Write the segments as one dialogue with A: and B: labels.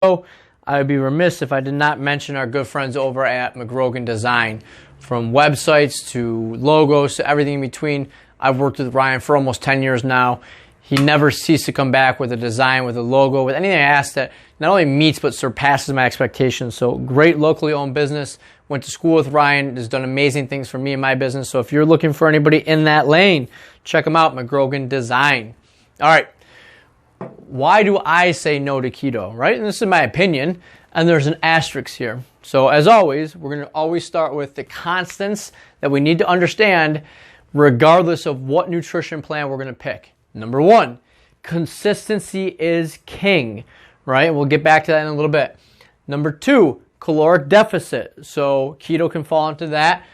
A: I would be remiss if I did not mention our good friends over at McGrogan Design. From websites to logos to everything in between, I've worked with Ryan for almost 10 years now. He never ceased to come back with a design, with a logo, with anything I ask that not only meets but surpasses my expectations. So great locally owned business. Went to school with Ryan, has done amazing things for me and my business. So if you're looking for anybody in that lane, check them out, McGrogan Design. All right. Why do I say no to keto, right? And this is my opinion, and there's an asterisk here. So as always, we're going to always start with the constants that we need to understand regardless of what nutrition plan we're going to pick. Number one, consistency is king, right? We'll get back to that in a little bit. Number two, caloric deficit. So keto can fall into that.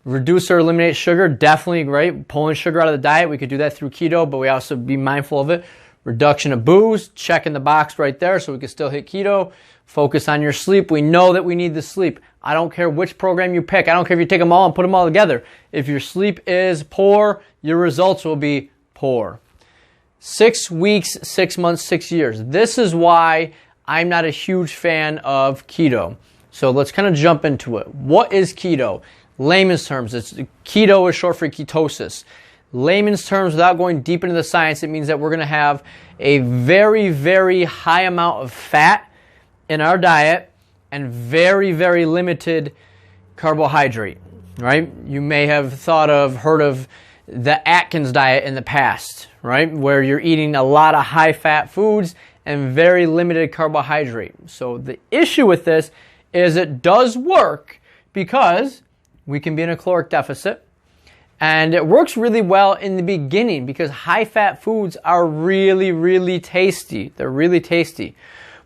A: Reduce or eliminate sugar, definitely great. Pulling sugar out of the diet, we could do that through keto, but we also be mindful of it. Reduction of booze, checking the box right there so we can still hit keto. Focus on your sleep. We know that we need the sleep. I don't care which program you pick. I don't care if you take them all and put them all together. If your sleep is poor, your results will be poor. 6 weeks, 6 months, 6 years. This is why I'm not a huge fan of keto. So let's kind of jump into it. What is keto? Layman's terms, keto is short for ketosis. Layman's terms, without going deep into the science, it means that we're going to have a very, very high amount of fat in our diet and very, very limited carbohydrate, right? You may have heard of the Atkins diet in the past, right? Where you're eating a lot of high-fat foods and very limited carbohydrate. So the issue with this is it does work because we can be in a caloric deficit. And it works really well in the beginning because high-fat foods are really, really tasty. They're really tasty.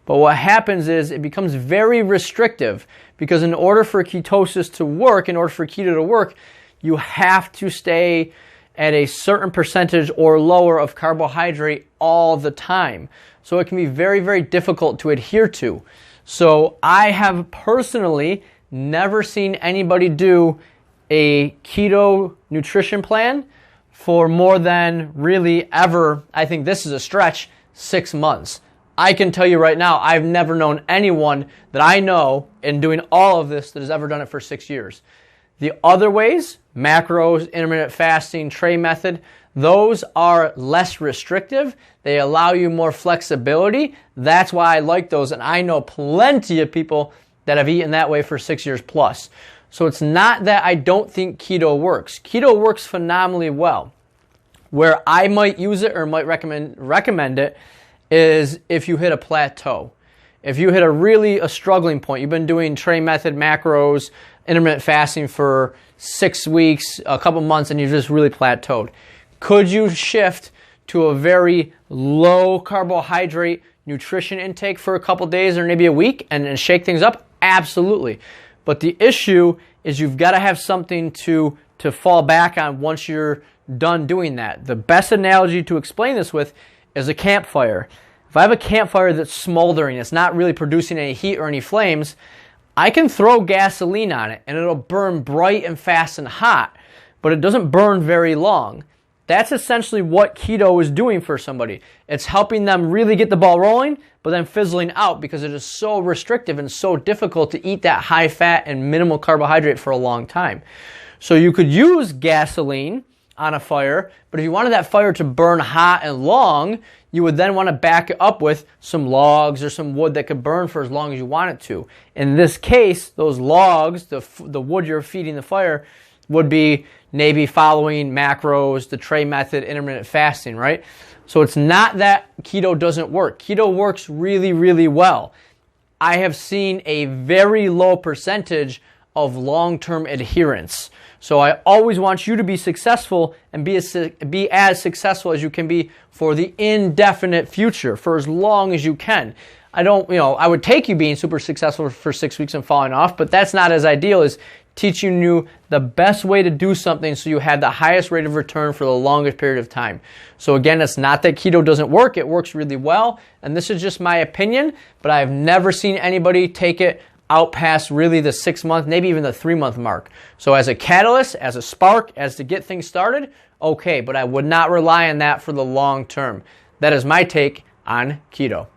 A: But what happens is it becomes very restrictive because in order for ketosis to work, in order for keto to work, you have to stay at a certain percentage or lower of carbohydrate all the time. So it can be very, very difficult to adhere to. So I have personally never seen anybody do a keto nutrition plan for more than really ever, I think this is a stretch, 6 months. I can tell you right now, I've never known anyone that I know in doing all of this that has ever done it for 6 years. The other ways, macros, intermittent fasting, tray method, those are less restrictive. They allow you more flexibility. That's why I like those, and I know plenty of people that have eaten that way for 6 years plus. So it's not that I don't think keto works. Keto works phenomenally well. Where I might use it or might recommend it is if you hit a plateau. If you hit a struggling point, you've been doing tray method, macros, intermittent fasting for 6 weeks, a couple months, and you've just really plateaued. Could you shift to a very low carbohydrate nutrition intake for a couple days or maybe a week and shake things up? Absolutely. But the issue is you've got to have something to fall back on once you're done doing that. The best analogy to explain this with is a campfire. If I have a campfire that's smoldering, it's not really producing any heat or any flames, I can throw gasoline on it and it'll burn bright and fast and hot, but it doesn't burn very long. That's essentially what keto is doing for somebody. It's helping them really get the ball rolling, but then fizzling out because it is so restrictive and so difficult to eat that high fat and minimal carbohydrate for a long time. So you could use gasoline on a fire, but if you wanted that fire to burn hot and long, you would then want to back it up with some logs or some wood that could burn for as long as you want it to. In this case, those logs, the wood you're feeding the fire, would be maybe following macros, the tray method, intermittent fasting, right? So it's not that keto doesn't work. Keto works really, really well. I have seen a very low percentage of long-term adherence. So I always want you to be successful and be as successful as you can be for the indefinite future, for as long as you can. I would take you being super successful for 6 weeks and falling off, but that's not as ideal as teaching you the best way to do something so you have the highest rate of return for the longest period of time. So again, it's not that keto doesn't work. It works really well, and this is just my opinion, but I've never seen anybody take it out past really the 6 month, maybe even the 3 month mark. So as a catalyst, as a spark, as to get things started, okay, but I would not rely on that for the long term. That is my take on keto.